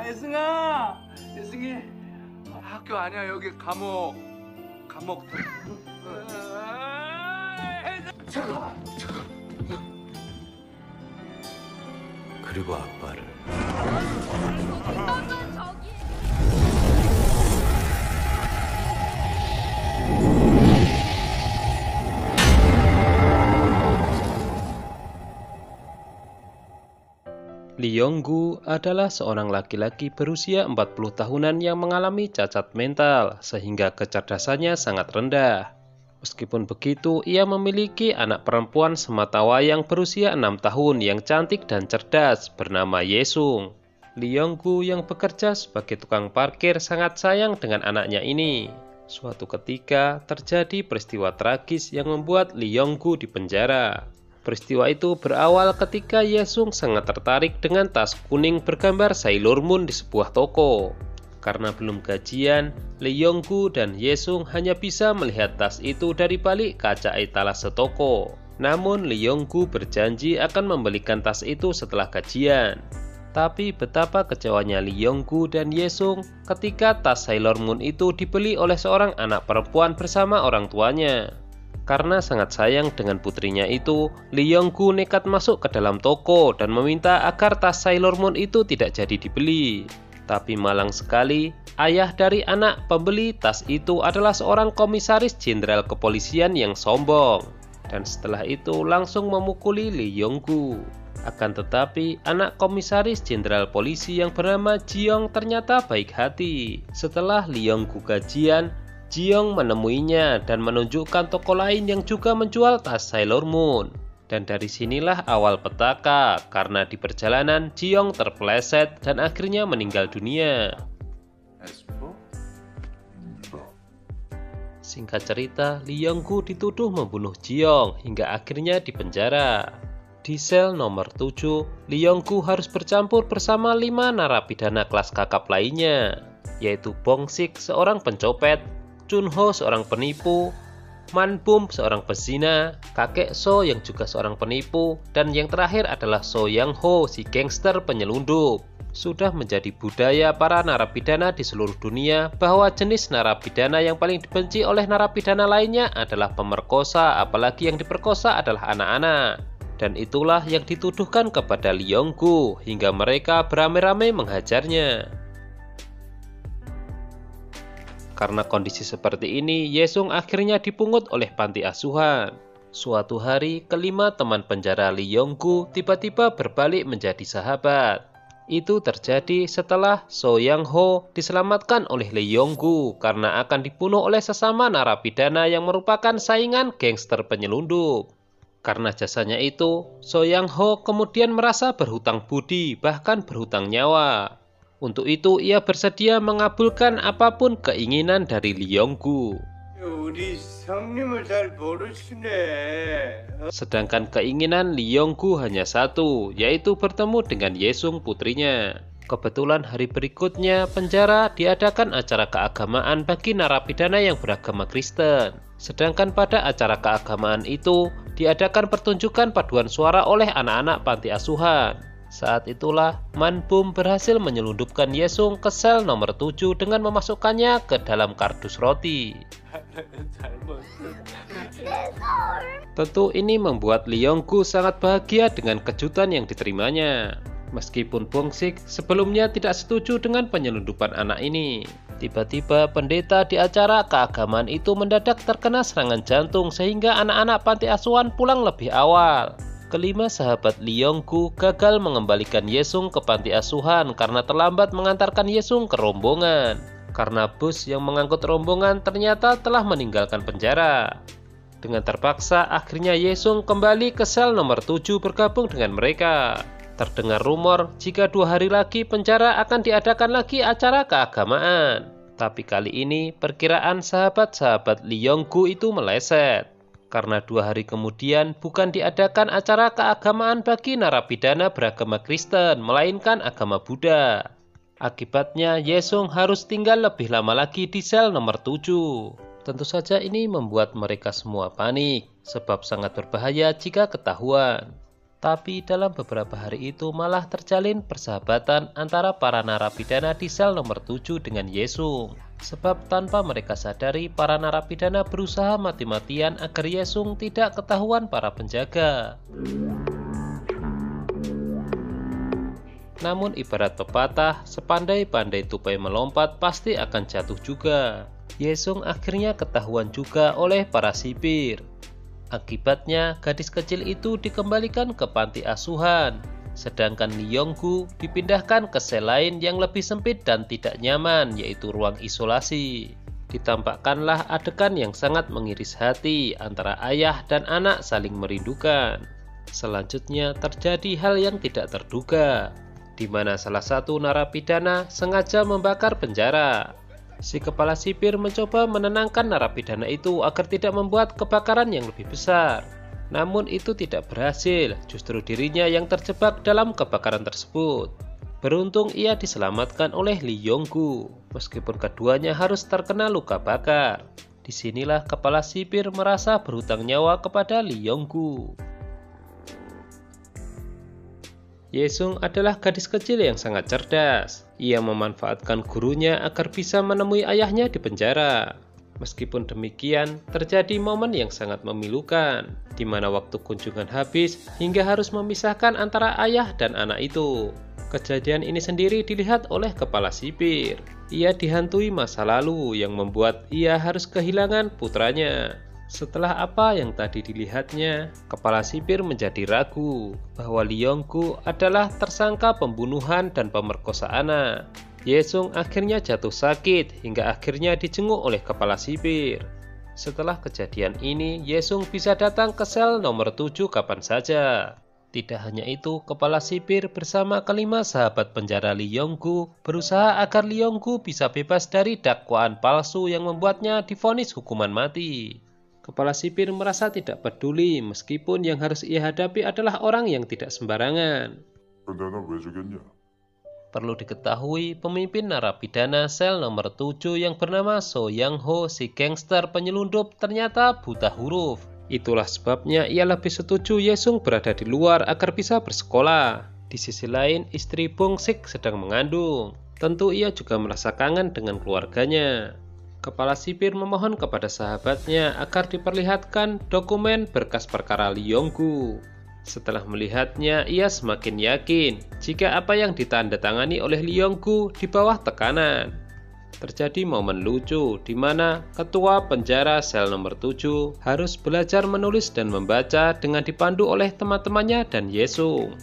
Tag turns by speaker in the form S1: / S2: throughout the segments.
S1: 예승아, 예승이 학교 아니야 여기 감옥. 감옥.
S2: 그리고 아빠를
S3: Lee Yong-gu adalah seorang laki-laki berusia 40 tahunan yang mengalami cacat mental sehingga kecerdasannya sangat rendah. Meskipun begitu, ia memiliki anak perempuan sematawayang berusia 6 tahun yang cantik dan cerdas bernama Yesung. Lee Yong-gu yang bekerja sebagai tukang parkir sangat sayang dengan anaknya ini. Suatu ketika terjadi peristiwa tragis yang membuat Lee Yong-gu dipenjara. Peristiwa itu berawal ketika Yesung sangat tertarik dengan tas kuning bergambar Sailor Moon di sebuah toko. Karena belum gajian, Lee Yong-gu dan Yesung hanya bisa melihat tas itu dari balik kaca etalase toko. Namun Lee Yong-gu berjanji akan membelikan tas itu setelah gajian. Tapi betapa kecewanya Lee Yong-gu dan Yesung ketika tas Sailor Moon itu dibeli oleh seorang anak perempuan bersama orang tuanya. Karena sangat sayang dengan putrinya itu, Lee Yong-gu nekat masuk ke dalam toko dan meminta agar tas Sailor Moon itu tidak jadi dibeli. Tapi malang sekali, ayah dari anak pembeli tas itu adalah seorang komisaris jenderal kepolisian yang sombong. Dan setelah itu langsung memukuli Lee Yong-gu. Akan tetapi, anak komisaris jenderal polisi yang bernama Jiong ternyata baik hati. Setelah Lee Yong-gu gajian, Jiong menemuinya dan menunjukkan toko lain yang juga menjual tas Sailor Moon. Dan dari sinilah awal petaka, karena di perjalanan Jiong terpeleset dan akhirnya meninggal dunia. Singkat cerita, Lee Yong-gu dituduh membunuh Jiong hingga akhirnya dipenjara. Di sel nomor 7, Lee Yong-gu harus bercampur bersama 5 narapidana kelas kakap lainnya, yaitu Bong Sik, seorang pencopet, Chun Ho, seorang penipu, Man Bum, seorang pezina, kakek So yang juga seorang penipu, dan yang terakhir adalah So Yang Ho, si gangster penyelundup. Sudah menjadi budaya para narapidana di seluruh dunia bahwa jenis narapidana yang paling dibenci oleh narapidana lainnya adalah pemerkosa, apalagi yang diperkosa adalah anak-anak. Dan itulah yang dituduhkan kepada Lee Yong-gu hingga mereka beramai-ramai menghajarnya. Karena kondisi seperti ini, Yesung akhirnya dipungut oleh panti asuhan. Suatu hari, kelima teman penjara Lee Yong-gu tiba-tiba berbalik menjadi sahabat. Itu terjadi setelah So Yang Ho diselamatkan oleh Lee Yong-gu karena akan dibunuh oleh sesama narapidana yang merupakan saingan gangster penyelundup. Karena jasanya itu, So Yang Ho kemudian merasa berhutang budi, bahkan berhutang nyawa. Untuk itu, ia bersedia mengabulkan apapun keinginan dari Lee Yong-gu. Sedangkan keinginan Lee Yong-gu hanya satu, yaitu bertemu dengan Yesung putrinya. Kebetulan hari berikutnya, penjara diadakan acara keagamaan bagi narapidana yang beragama Kristen. Sedangkan pada acara keagamaan itu, diadakan pertunjukan paduan suara oleh anak-anak panti asuhan. Saat itulah, Man Bum berhasil menyelundupkan Yesung ke sel nomor 7 dengan memasukkannya ke dalam kardus roti. Tentu ini membuat Lee Yong-gu sangat bahagia dengan kejutan yang diterimanya. Meskipun Bong Sik sebelumnya tidak setuju dengan penyelundupan anak ini. Tiba-tiba pendeta di acara keagamaan itu mendadak terkena serangan jantung sehingga anak-anak panti asuhan pulang lebih awal. Kelima sahabat Lee Yong-gu gagal mengembalikan Yesung ke panti asuhan karena terlambat mengantarkan Yesung ke rombongan. Karena bus yang mengangkut rombongan ternyata telah meninggalkan penjara. Dengan terpaksa, akhirnya Yesung kembali ke sel nomor 7 bergabung dengan mereka. Terdengar rumor jika 2 hari lagi penjara akan diadakan lagi acara keagamaan. Tapi kali ini perkiraan sahabat-sahabat Lee Yong-gu itu meleset. Karena 2 hari kemudian bukan diadakan acara keagamaan bagi narapidana beragama Kristen, melainkan agama Buddha. Akibatnya, Yesung harus tinggal lebih lama lagi di sel nomor 7. Tentu saja ini membuat mereka semua panik, sebab sangat berbahaya jika ketahuan. Tapi dalam beberapa hari itu malah terjalin persahabatan antara para narapidana di sel nomor 7 dengan Yesung. Sebab tanpa mereka sadari, para narapidana berusaha mati-matian agar Yesung tidak ketahuan para penjaga. Namun ibarat pepatah, sepandai-pandai tupai melompat pasti akan jatuh juga. Yesung akhirnya ketahuan juga oleh para sipir. Akibatnya, gadis kecil itu dikembalikan ke panti asuhan, sedangkan Lee Yong-gu dipindahkan ke sel lain yang lebih sempit dan tidak nyaman, yaitu ruang isolasi. Ditampakkanlah adegan yang sangat mengiris hati antara ayah dan anak saling merindukan. Selanjutnya terjadi hal yang tidak terduga, di mana salah satu narapidana sengaja membakar penjara. Si kepala sipir mencoba menenangkan narapidana itu agar tidak membuat kebakaran yang lebih besar. Namun itu tidak berhasil, justru dirinya yang terjebak dalam kebakaran tersebut. Beruntung ia diselamatkan oleh Lee Yong-gu, meskipun keduanya harus terkena luka bakar. Disinilah kepala sipir merasa berhutang nyawa kepada Lee Yong-gu. Yesung adalah gadis kecil yang sangat cerdas. Ia memanfaatkan gurunya agar bisa menemui ayahnya di penjara. Meskipun demikian, terjadi momen yang sangat memilukan, di mana waktu kunjungan habis hingga harus memisahkan antara ayah dan anak itu. Kejadian ini sendiri dilihat oleh kepala sipir. Ia dihantui masa lalu yang membuat ia harus kehilangan putranya. Setelah apa yang tadi dilihatnya, kepala sipir menjadi ragu bahwa Lee Yong-gu adalah tersangka pembunuhan dan pemerkosa anak. Yesung akhirnya jatuh sakit hingga akhirnya dijenguk oleh kepala sipir. Setelah kejadian ini, Yesung bisa datang ke sel nomor 7 kapan saja. Tidak hanya itu, kepala sipir bersama kelima sahabat penjara Lee Yong-gu berusaha agar Lee Yong-gu bisa bebas dari dakwaan palsu yang membuatnya divonis hukuman mati. Kepala sipir merasa tidak peduli meskipun yang harus ia hadapi adalah orang yang tidak sembarangan. Perlu diketahui, pemimpin narapidana sel nomor 7 yang bernama So Yang-ho, si gangster penyelundup, ternyata buta huruf. Itulah sebabnya ia lebih setuju Yesung berada di luar agar bisa bersekolah. Di sisi lain, istri Bong Sik sedang mengandung. Tentu ia juga merasa kangen dengan keluarganya. Kepala sipir memohon kepada sahabatnya agar diperlihatkan dokumen berkas perkara Lee Yong-gu. Setelah melihatnya, ia semakin yakin jika apa yang ditandatangani oleh Lee Yong-gu di bawah tekanan. Terjadi momen lucu di mana ketua penjara sel nomor 7 harus belajar menulis dan membaca dengan dipandu oleh teman-temannya dan Yesung.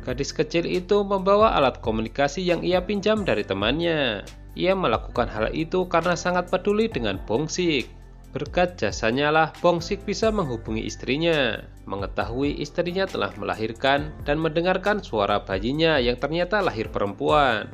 S3: Gadis kecil itu membawa alat komunikasi yang ia pinjam dari temannya. Ia melakukan hal itu karena sangat peduli dengan Bong Sik. Berkat jasanya lah Bong Sik bisa menghubungi istrinya, mengetahui istrinya telah melahirkan, dan mendengarkan suara bayinya yang ternyata lahir perempuan.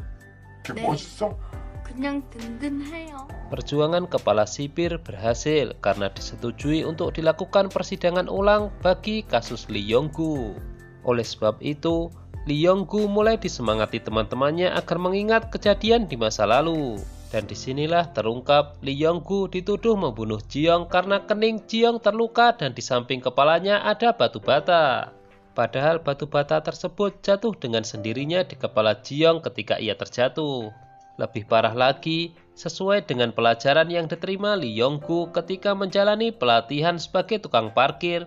S3: Perjuangan kepala sipir berhasil karena disetujui untuk dilakukan persidangan ulang bagi kasus Lee Yong-gu. Oleh sebab itu, Lee Yong-gu mulai disemangati teman-temannya agar mengingat kejadian di masa lalu. Dan disinilah terungkap Lee Yong-gu dituduh membunuh Jiong karena kening Jiong terluka dan di samping kepalanya ada batu bata. Padahal batu bata tersebut jatuh dengan sendirinya di kepala Jiong ketika ia terjatuh. Lebih parah lagi, sesuai dengan pelajaran yang diterima Lee Yong-gu ketika menjalani pelatihan sebagai tukang parkir,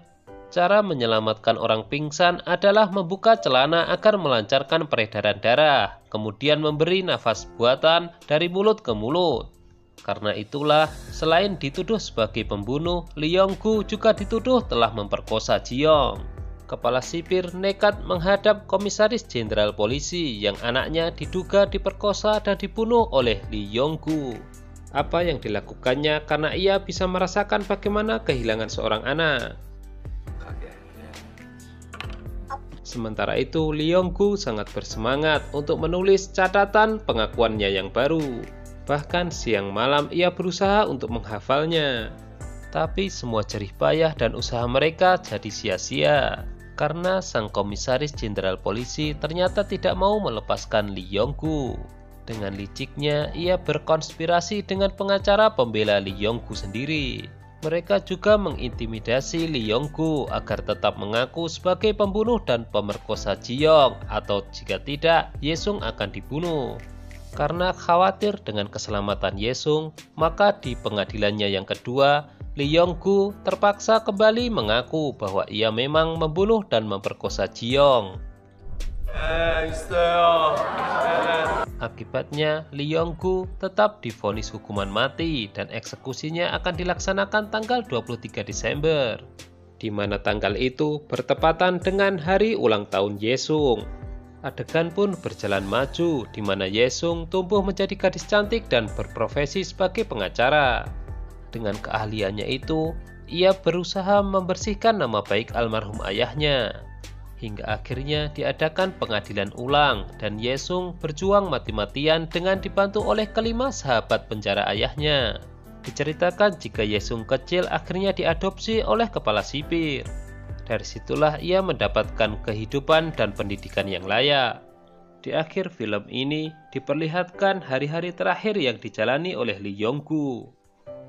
S3: cara menyelamatkan orang pingsan adalah membuka celana agar melancarkan peredaran darah, kemudian memberi nafas buatan dari mulut ke mulut. Karena itulah, selain dituduh sebagai pembunuh, Lee Yong-gu juga dituduh telah memperkosa Jiong. Kepala sipir nekat menghadap komisaris jenderal polisi yang anaknya diduga diperkosa dan dibunuh oleh Lee Yong-gu. Apa yang dilakukannya karena ia bisa merasakan bagaimana kehilangan seorang anak. Sementara itu, Lee Yong-gu sangat bersemangat untuk menulis catatan pengakuannya yang baru. Bahkan siang malam ia berusaha untuk menghafalnya. Tapi semua jerih payah dan usaha mereka jadi sia-sia. Karena sang komisaris jenderal polisi ternyata tidak mau melepaskan Lee Yong-gu. Dengan liciknya, ia berkonspirasi dengan pengacara pembela Lee Yong-gu sendiri. Mereka juga mengintimidasi Lee Yong-gu agar tetap mengaku sebagai pembunuh dan pemerkosa Ji-young, atau jika tidak, Ye-sung akan dibunuh. Karena khawatir dengan keselamatan Ye-sung, maka di pengadilannya yang kedua, Lee Yong-gu terpaksa kembali mengaku bahwa ia memang membunuh dan memperkosa Ji-young. Akibatnya, Lee Yong-gu tetap divonis hukuman mati dan eksekusinya akan dilaksanakan tanggal 23 Desember, di mana tanggal itu bertepatan dengan hari ulang tahun Ye-sung. Adegan pun berjalan maju, di mana Ye-sung tumbuh menjadi gadis cantik dan berprofesi sebagai pengacara. Dengan keahliannya itu, ia berusaha membersihkan nama baik almarhum ayahnya. Hingga akhirnya diadakan pengadilan ulang dan Ye-sung berjuang mati-matian dengan dibantu oleh kelima sahabat penjara ayahnya. Diceritakan jika Ye-sung kecil akhirnya diadopsi oleh kepala sipir. Dari situlah ia mendapatkan kehidupan dan pendidikan yang layak. Di akhir film ini diperlihatkan hari-hari terakhir yang dijalani oleh Lee Yong-gu,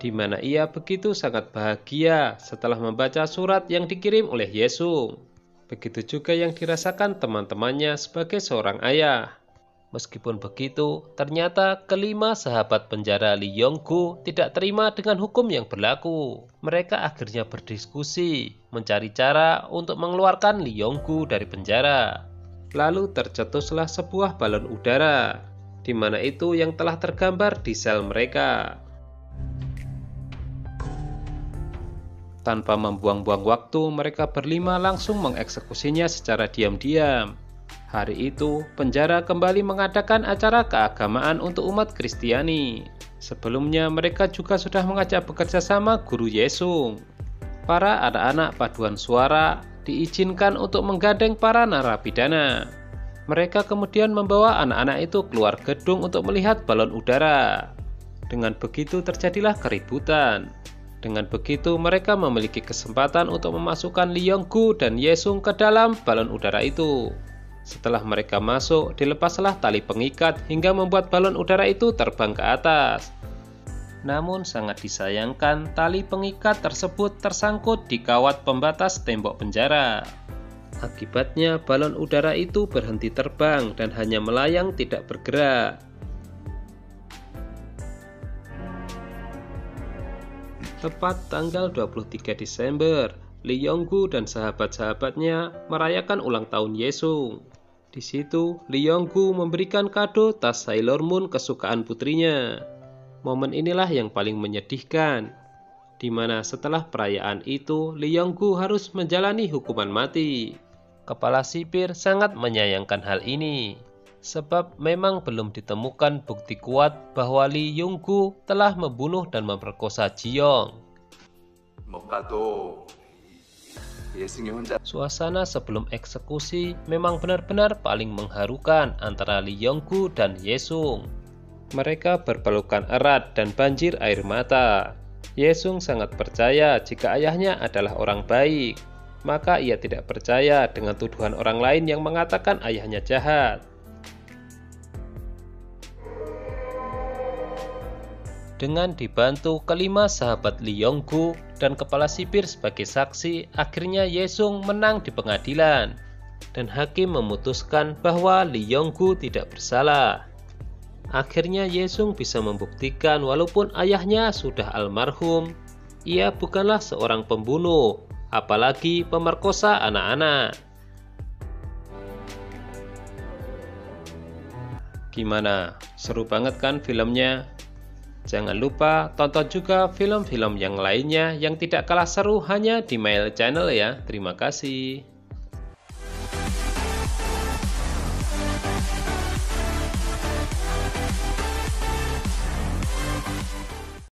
S3: di mana ia begitu sangat bahagia setelah membaca surat yang dikirim oleh Ye-sung. Begitu juga yang dirasakan teman-temannya sebagai seorang ayah. Meskipun begitu, ternyata kelima sahabat penjara Lee Yong-gu tidak terima dengan hukum yang berlaku. Mereka akhirnya berdiskusi, mencari cara untuk mengeluarkan Lee Yong-gu dari penjara. Lalu tercetuslah sebuah balon udara, di mana itu yang telah tergambar di sel mereka. Tanpa membuang-buang waktu, mereka berlima langsung mengeksekusinya secara diam-diam. Hari itu, penjara kembali mengadakan acara keagamaan untuk umat Kristiani. Sebelumnya, mereka juga sudah mengajak bekerja sama guru Ye-sung. Para anak-anak paduan suara diizinkan untuk menggandeng para narapidana. Mereka kemudian membawa anak-anak itu keluar gedung untuk melihat balon udara. Dengan begitu terjadilah keributan. Dengan begitu, mereka memiliki kesempatan untuk memasukkan Lee Yong-gu dan Ye-sung ke dalam balon udara itu. Setelah mereka masuk, dilepaslah tali pengikat hingga membuat balon udara itu terbang ke atas. Namun sangat disayangkan, tali pengikat tersebut tersangkut di kawat pembatas tembok penjara. Akibatnya, balon udara itu berhenti terbang dan hanya melayang tidak bergerak. Tepat tanggal 23 Desember, Lee Yong-gu dan sahabat-sahabatnya merayakan ulang tahun Ye-sung. Di situ, Lee Yong-gu memberikan kado tas Sailor Moon kesukaan putrinya. Momen inilah yang paling menyedihkan, di mana setelah perayaan itu, Lee Yong-gu harus menjalani hukuman mati. Kepala sipir sangat menyayangkan hal ini, sebab memang belum ditemukan bukti kuat bahwa Lee Yong-gu telah membunuh dan memperkosa Ji-young. Suasana sebelum eksekusi memang benar-benar paling mengharukan antara Lee Yong-gu dan Ye-sung. Mereka berpelukan erat dan banjir air mata. Ye-sung sangat percaya jika ayahnya adalah orang baik, maka ia tidak percaya dengan tuduhan orang lain yang mengatakan ayahnya jahat. Dengan dibantu kelima sahabat Lee Yong-gu dan kepala sipir sebagai saksi, akhirnya Ye-sung menang di pengadilan dan hakim memutuskan bahwa Lee Yong-gu tidak bersalah. Akhirnya Ye-sung bisa membuktikan walaupun ayahnya sudah almarhum, ia bukanlah seorang pembunuh, apalagi pemerkosa anak-anak. Gimana? Seru banget kan filmnya? Jangan lupa tonton juga film-film yang lainnya yang tidak kalah seru hanya di Mail Channel ya. Terima kasih.